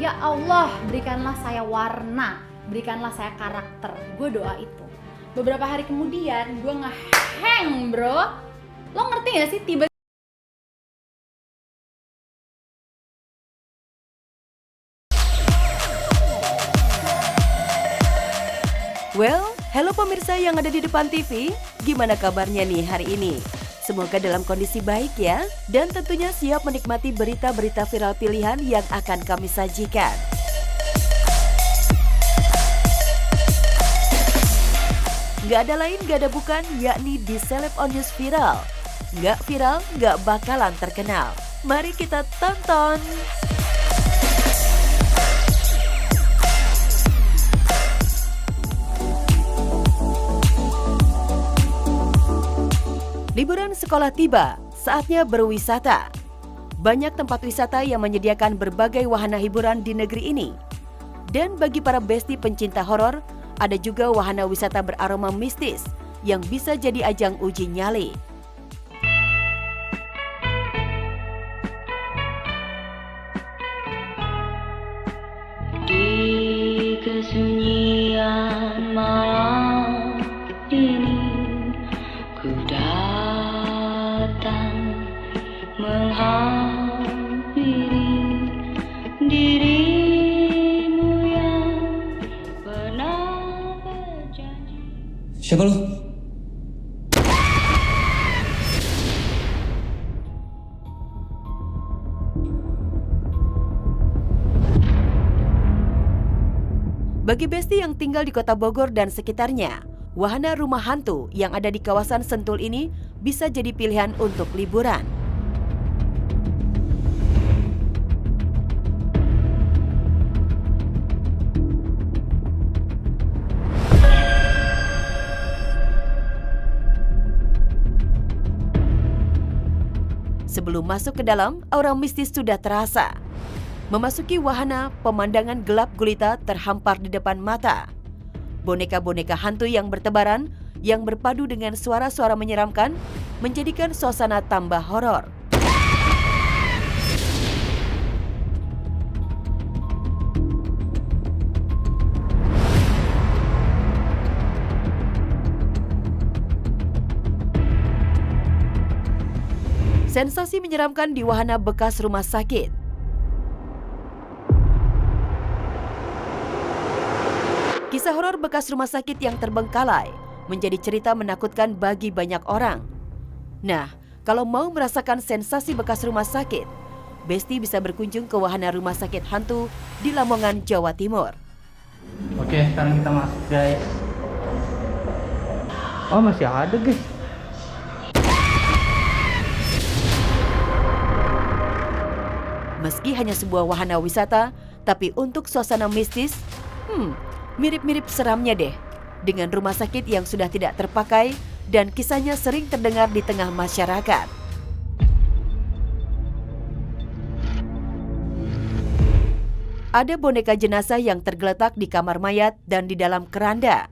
Ya Allah, berikanlah saya warna, berikanlah saya karakter. Gue doa itu. Beberapa hari kemudian gue nge-hang bro. Lo ngerti gak sih tiba Well, halo pemirsa yang ada di depan TV, gimana kabarnya nih hari ini? Semoga dalam kondisi baik ya, dan tentunya siap menikmati berita-berita viral pilihan yang akan kami sajikan. Gak ada lain, gak ada bukan, yakni di Celeb on News Viral. Gak viral, gak bakalan terkenal. Mari kita tonton! Liburan sekolah tiba, saatnya berwisata. Banyak tempat wisata yang menyediakan berbagai wahana hiburan di negeri ini. Dan bagi para besti pencinta horor, ada juga wahana wisata beraroma mistis yang bisa jadi ajang uji nyali. Di kesunyian malam ini ku datang menghampiri dirimu yang pernah berjanji. Siapa lu? Bagi besti yang tinggal di kota Bogor dan sekitarnya, wahana rumah hantu yang ada di kawasan Sentul ini bisa jadi pilihan untuk liburan. Sebelum masuk ke dalam, aura mistis sudah terasa. Memasuki wahana, pemandangan gelap gulita terhampar di depan mata. Boneka-boneka hantu yang bertebaran, yang berpadu dengan suara-suara menyeramkan, menjadikan suasana tambah horor. Sensasi menyeramkan di wahana bekas rumah sakit. Kisah horor bekas rumah sakit yang terbengkalai menjadi cerita menakutkan bagi banyak orang. Nah, kalau mau merasakan sensasi bekas rumah sakit, Besti bisa berkunjung ke wahana rumah sakit hantu di Lamongan, Jawa Timur. Oke, sekarang kita masuk guys. Oh, masih ada guys. Meski hanya sebuah wahana wisata, tapi untuk suasana mistis, mirip-mirip seramnya deh, dengan rumah sakit yang sudah tidak terpakai dan kisahnya sering terdengar di tengah masyarakat. Ada boneka jenazah yang tergeletak di kamar mayat dan di dalam keranda.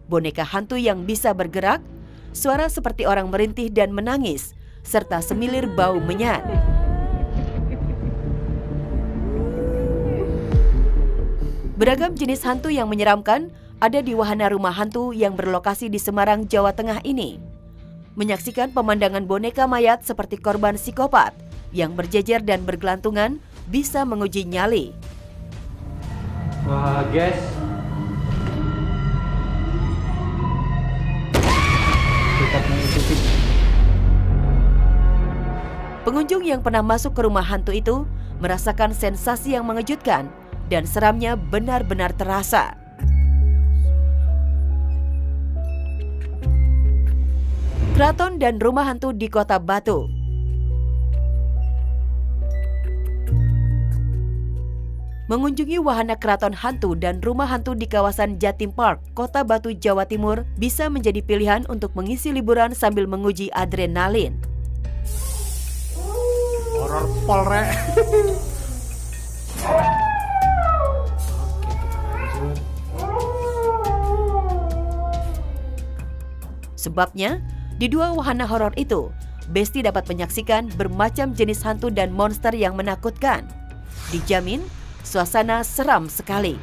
Boneka hantu yang bisa bergerak, suara seperti orang merintih dan menangis, serta semilir bau menyan. Beragam jenis hantu yang menyeramkan ada di wahana rumah hantu yang berlokasi di Semarang, Jawa Tengah ini. Menyaksikan pemandangan boneka mayat seperti korban psikopat yang berjejer dan bergelantungan bisa menguji nyali. Wah guys. Tetap mengikuti. Pengunjung yang pernah masuk ke rumah hantu itu merasakan sensasi yang mengejutkan dan seramnya benar-benar terasa. Keraton dan rumah hantu di Kota Batu. Mengunjungi wahana keraton hantu dan rumah hantu di kawasan Jatim Park, Kota Batu, Jawa Timur bisa menjadi pilihan untuk mengisi liburan sambil menguji adrenalin. Horor polre. Sebabnya, di dua wahana horor itu, Besti dapat menyaksikan bermacam jenis hantu dan monster yang menakutkan. Dijamin, Suasana seram sekali.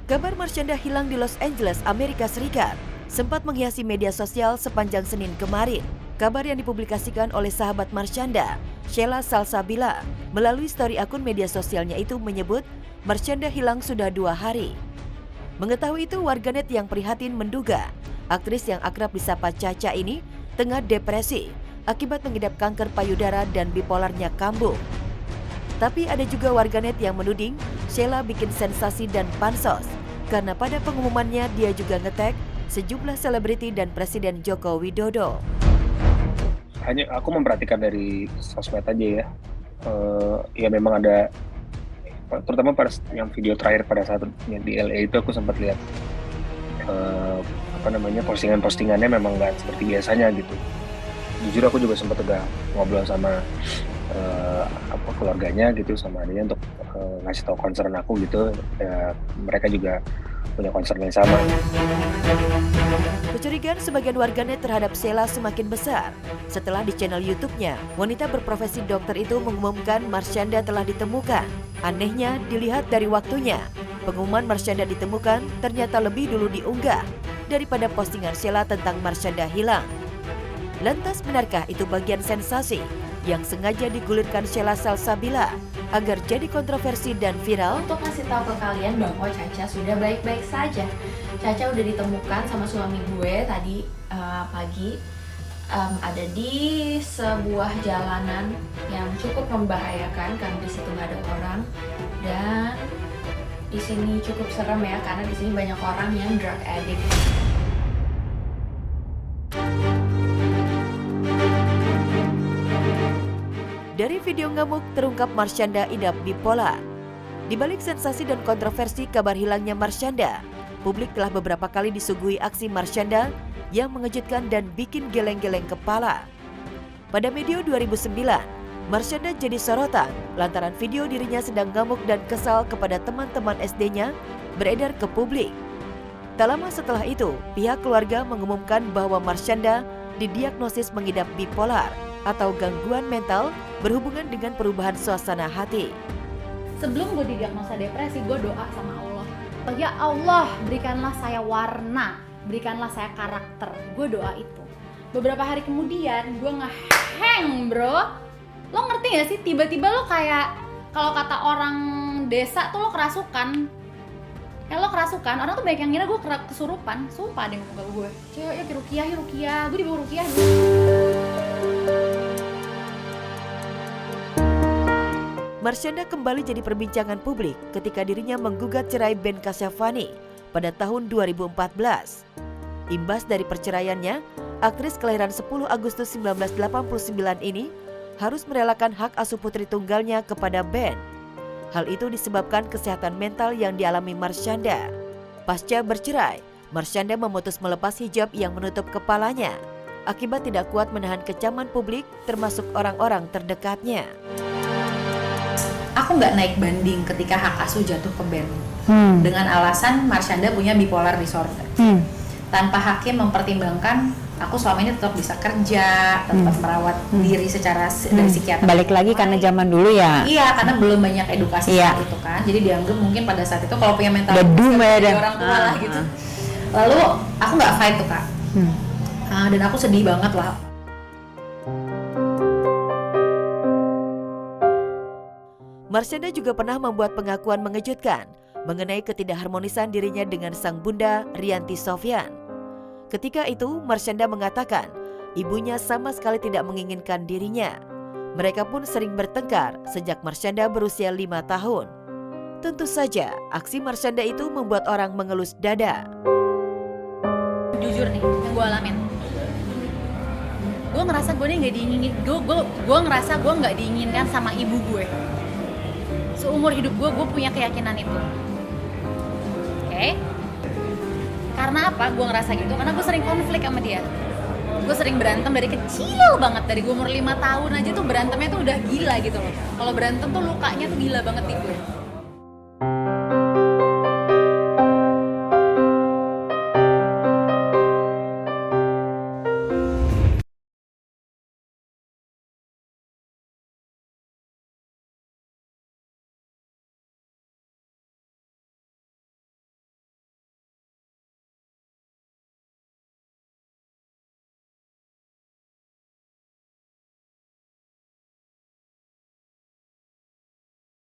Kabar Marshanda hilang di Los Angeles, Amerika Serikat sempat menghiasi media sosial sepanjang Senin kemarin. Kabar yang dipublikasikan oleh sahabat Marshanda, Sheila Salsabila, melalui story akun media sosialnya itu menyebut Marshanda hilang sudah 2 hari. Mengetahui itu, warganet yang prihatin menduga aktris yang akrab disapa Caca ini tengah depresi akibat mengidap kanker payudara dan bipolarnya kambuh. Tapi ada juga warganet yang menuding Sheila bikin sensasi dan pansos karena pada pengumumannya dia juga nge-tag sejumlah selebriti dan Presiden Joko Widodo. Hanya aku memperhatikan dari sosmed aja ya. Ya memang ada, terutama pada yang video terakhir pada saat yang di LA itu aku sempat lihat postingan-postingannya memang nggak seperti biasanya gitu. Jujur aku juga sempat udah ngobrol sama keluarganya gitu, sama adanya untuk ngasih tahu concern aku gitu. Mereka juga punya concern yang sama. Kecurigaan sebagian warganet terhadap Sheila semakin besar setelah di channel YouTube-nya wanita berprofesi dokter itu mengumumkan Marshanda telah ditemukan. Anehnya, dilihat dari waktunya, pengumuman Marshanda ditemukan ternyata lebih dulu diunggah daripada postingan Sheila tentang Marshanda hilang. Lantas benarkah itu bagian sensasi yang sengaja digulirkan Sheila Salsabila agar jadi kontroversi dan viral? Untuk ngasih tahu ke kalian bahwa Caca sudah baik-baik saja. Caca udah ditemukan sama suami gue tadi pagi, ada di sebuah jalanan yang cukup membahayakan karena di situ nggak ada orang, dan di sini cukup serem ya karena di sini banyak orang yang drug addict. Dari video ngamuk terungkap Marshanda idap bipolar. Di balik sensasi dan kontroversi kabar hilangnya Marshanda, publik telah beberapa kali disuguhi aksi Marshanda yang mengejutkan dan bikin geleng-geleng kepala. Pada medio 2009, Marshanda jadi sorotan lantaran video dirinya sedang ngamuk dan kesal kepada teman-teman SD-nya beredar ke publik. Tak lama setelah itu, pihak keluarga mengumumkan bahwa Marshanda didiagnosis mengidap bipolar atau gangguan mental berhubungan dengan perubahan suasana hati. Sebelum gue didiagnosa depresi, gue doa sama Allah. Ya Allah, berikanlah saya warna, berikanlah saya karakter. Gue doa itu. Beberapa hari kemudian, gue nge-hang bro. Lo ngerti gak sih? Tiba-tiba lo kayak, kalau kata orang desa tuh lo kerasukan. Ya lo kerasukan, orang tuh banyak yang ngira gue kesurupan. Sumpah deh ngomong ke gue. Cewek ya Rukiah, gue dibawa Rukiah. Marshanda kembali jadi perbincangan publik ketika dirinya menggugat cerai Ben Kasyafani pada tahun 2014. Imbas dari perceraiannya, aktris kelahiran 10 Agustus 1989 ini harus merelakan hak asuh putri tunggalnya kepada Ben. Hal itu disebabkan kesehatan mental yang dialami Marshanda. Pasca bercerai, Marshanda memutus melepas hijab yang menutup kepalanya akibat tidak kuat menahan kecaman publik termasuk orang-orang terdekatnya. Aku nggak naik banding ketika hak asuh jatuh ke Ben dengan alasan Marshanda punya bipolar disorder. Tanpa hakim mempertimbangkan aku selama ini tetap bisa kerja, tetap merawat diri secara dari psikiater. Balik lagi karena zaman dulu ya. Iya, karena belum banyak edukasi soal itu kan. Jadi dianggap mungkin pada saat itu kalau punya mental ya, orang tua lah gitu. Lalu aku nggak fight tuh Kak. Dan aku sedih banget lah. Marshanda juga pernah membuat pengakuan mengejutkan mengenai ketidakharmonisan dirinya dengan sang bunda Rianti Sofyan. Ketika itu, Marshanda mengatakan ibunya sama sekali tidak menginginkan dirinya. Mereka pun sering bertengkar sejak Marshanda berusia 5 tahun. Tentu saja, aksi Marshanda itu membuat orang mengelus dada. Jujur nih, yang gue alamin. Gue ngerasa gue nih nggak diinginin. Gue ngerasa gue nggak diinginkan sama ibu gue. Seumur hidup gue punya keyakinan itu. Oke? Karena apa gue ngerasa gitu? Karena gue sering konflik sama dia. Gue sering berantem dari kecil banget, dari gue umur 5 tahun aja tuh berantemnya tuh udah gila gitu loh. Kalau berantem tuh lukanya tuh gila banget di gue.